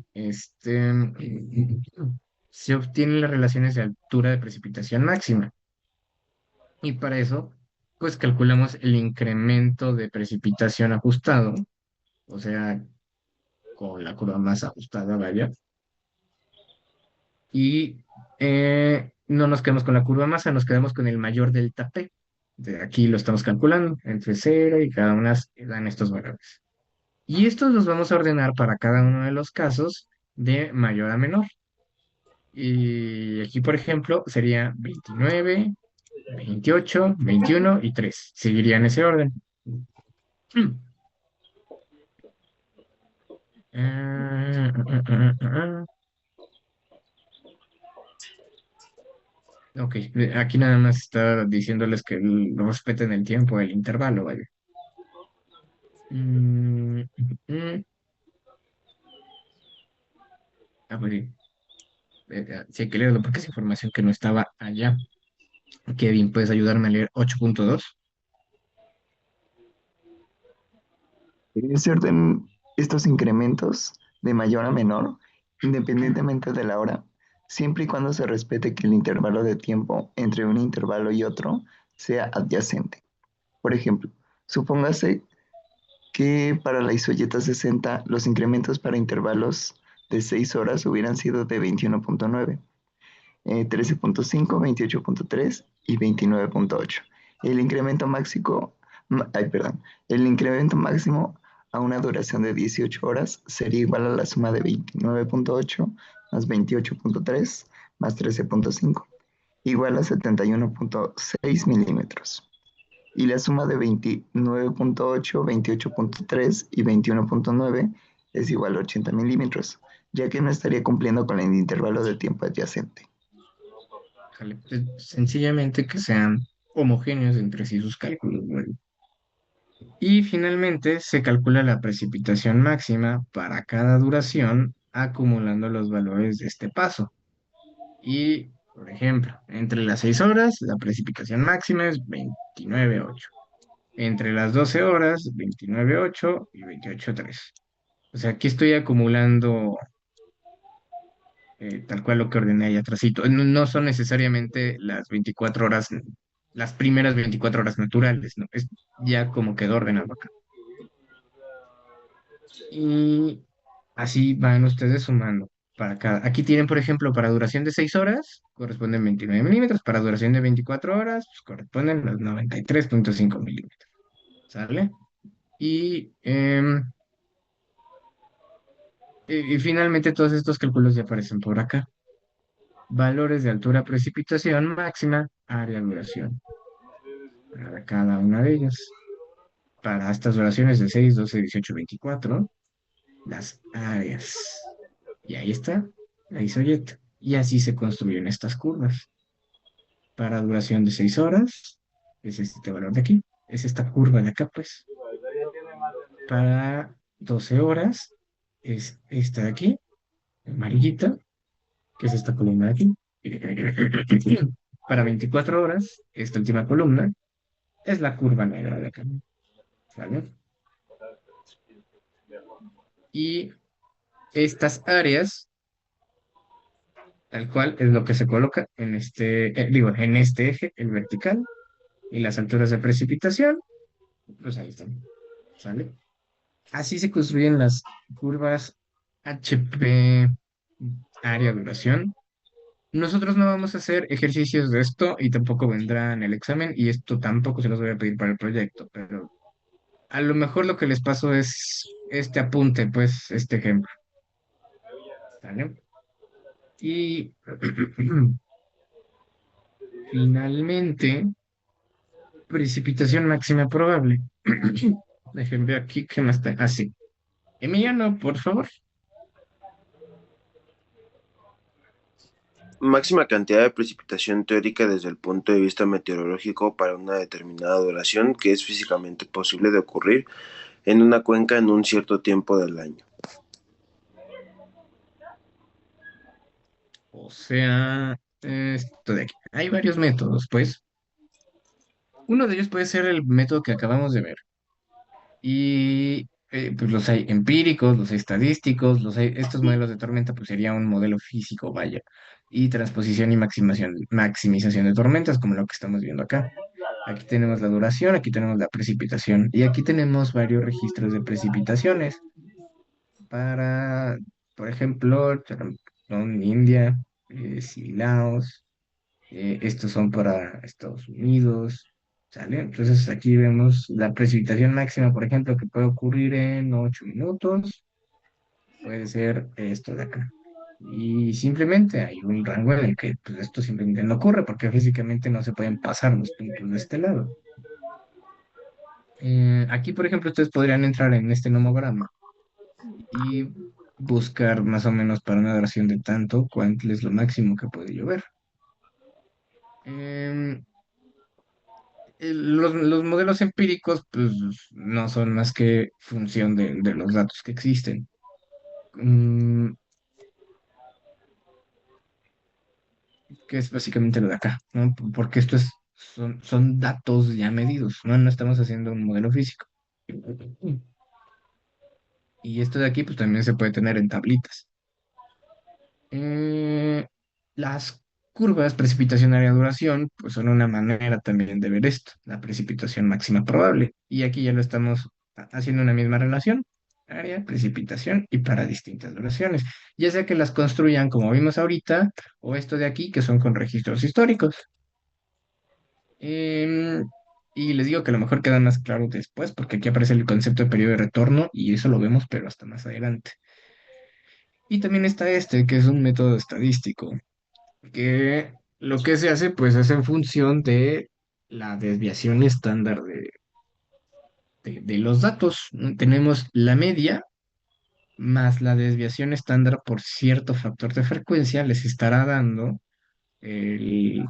obtienen las relaciones de altura de precipitación máxima. Y para eso, pues calculamos el incremento de precipitación ajustado, o sea, con la curva más ajustada, vaya. Y no nos quedamos con la curva masa, nos quedamos con el mayor delta P. De aquí lo estamos calculando, entre 0 y cada una dan estos valores. Y estos los vamos a ordenar para cada uno de los casos de mayor a menor. Y aquí, por ejemplo, sería 29, 28, 21 y 3. Seguiría en ese orden. Hmm. Ah. Ok, aquí nada más está diciéndoles que respeten el tiempo, el intervalo, vaya. Mm, mm, ah, pues sí. sí hay que leerlo porque es información que no estaba allá. Kevin, ¿puedes ayudarme a leer 8.2? Se orden estos incrementos de mayor a menor, independientemente de la hora, siempre y cuando se respete que el intervalo de tiempo entre un intervalo y otro sea adyacente. Por ejemplo, supóngase que para la isoyeta 60 los incrementos para intervalos de 6 horas hubieran sido de 21.9, 13.5, 28.3 y 29.8. El incremento máximo, perdón, el incremento máximo a una duración de 18 horas sería igual a la suma de 29.8 más 28.3 más 13.5, igual a 71.6 milímetros. Y la suma de 29.8, 28.3 y 21.9 es igual a 80 milímetros, ya que no estaría cumpliendo con el intervalo de tiempo adyacente. Sencillamente que sean homogéneos entre sí sus cálculos, ¿no? Y finalmente se calcula la precipitación máxima para cada duración acumulando los valores de este paso. Y, por ejemplo, entre las 6 horas la precipitación máxima es 29.8. Entre las 12 horas, 29.8 y 28.3. O sea, aquí estoy acumulando tal cual lo que ordené ahí atrásito. No, no son necesariamente las 24 horas, las primeras 24 horas naturales, ¿no? Es ya como quedó ordenado acá. Y así van ustedes sumando. Para cada, aquí tienen, por ejemplo, para duración de 6 horas, corresponden 29 milímetros. Para duración de 24 horas, pues corresponden los 93.5 milímetros. ¿Sale? Y, y finalmente todos estos cálculos ya aparecen por acá. Valores de altura, precipitación máxima, área, duración. Para cada una de ellas. Para estas duraciones de 6, 12, 18, 24, las áreas. Y ahí está, la isoyeta. Y así se construyen estas curvas. Para duración de 6 horas, es este valor de aquí. Es esta curva de acá, pues. Para 12 horas, es esta de aquí, amarillita, que es esta columna de aquí. Para 24 horas, esta última columna es la curva negra de acá. ¿Vale? Y estas áreas, tal cual, es lo que se coloca en en este eje, el vertical, y las alturas de precipitación, pues ahí están, ¿sale? Así se construyen las curvas HP, área, duración. Nosotros no vamos a hacer ejercicios de esto y tampoco vendrá en el examen y esto tampoco se los voy a pedir para el proyecto, pero a lo mejor lo que les paso es este apunte, pues este ejemplo, ¿vale? Y finalmente, precipitación máxima probable. Déjenme ver aquí qué más está. Así. Emiliano, por favor. Máxima cantidad de precipitación teórica desde el punto de vista meteorológico para una determinada duración que es físicamente posible de ocurrir en una cuenca en un cierto tiempo del año. O sea, esto de aquí. Hay varios métodos, pues. Uno de ellos puede ser el método que acabamos de ver. Y pues los hay empíricos, los hay estadísticos, estos modelos de tormenta, pues sería un modelo físico, vaya. Y transposición y maximización de tormentas, como lo que estamos viendo acá. Aquí tenemos la duración, aquí tenemos la precipitación y aquí tenemos varios registros de precipitaciones para, por ejemplo, son India, Laos, estos son para Estados Unidos, ¿sale? Entonces aquí vemos la precipitación máxima, por ejemplo, que puede ocurrir en 8 minutos, puede ser esto de acá. Y simplemente hay un rango en el que pues, esto simplemente no ocurre porque físicamente no se pueden pasar los puntos de este lado. Aquí, por ejemplo, ustedes podrían entrar en este nomograma y buscar más o menos para una duración de tanto cuánto es lo máximo que puede llover. Em, los modelos empíricos pues, no son más que función de los datos que existen. Mm, que es básicamente lo de acá, ¿no? Porque son datos ya medidos, ¿no? No estamos haciendo un modelo físico. Y esto de aquí, pues también se puede tener en tablitas. Eh, las curvas precipitación área duración, pues son una manera también de ver esto, la precipitación máxima probable. Y aquí ya lo estamos haciendo una misma relación, área, precipitación y para distintas duraciones. Ya sea que las construyan como vimos ahorita, o esto de aquí, que son con registros históricos. Em, y les digo que a lo mejor queda más claro después, porque aquí aparece el concepto de periodo de retorno y eso lo vemos, pero hasta más adelante. Y también está este, que es un método estadístico, que lo que se hace, pues, es en función de la desviación estándar de los datos, ¿no? Tenemos la media más la desviación estándar por cierto factor de frecuencia, les estará dando el,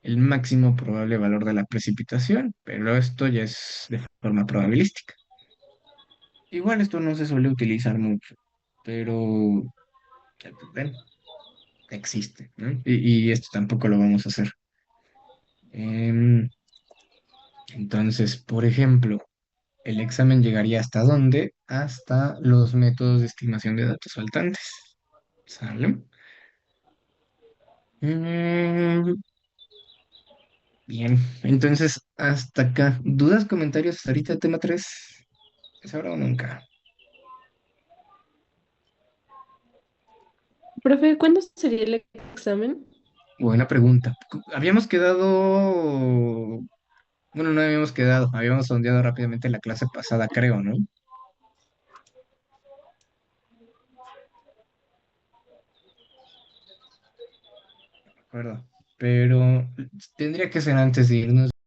el máximo probable valor de la precipitación, pero esto ya es de forma probabilística. Igual esto no se suele utilizar mucho, pero pues, ven, existe, ¿no? Y esto tampoco lo vamos a hacer. Em, entonces, por ejemplo, el examen llegaría hasta dónde? Hasta los métodos de estimación de datos faltantes. ¿Sale? Mm, bien, entonces hasta acá. ¿Dudas, comentarios hasta ahorita, tema 3? ¿Es ahora o nunca? Profe, ¿cuándo sería el examen? Buena pregunta. Habíamos quedado, bueno, no habíamos quedado, habíamos sondeado rápidamente la clase pasada, creo, ¿no? De acuerdo. Pero tendría que ser antes de irnos.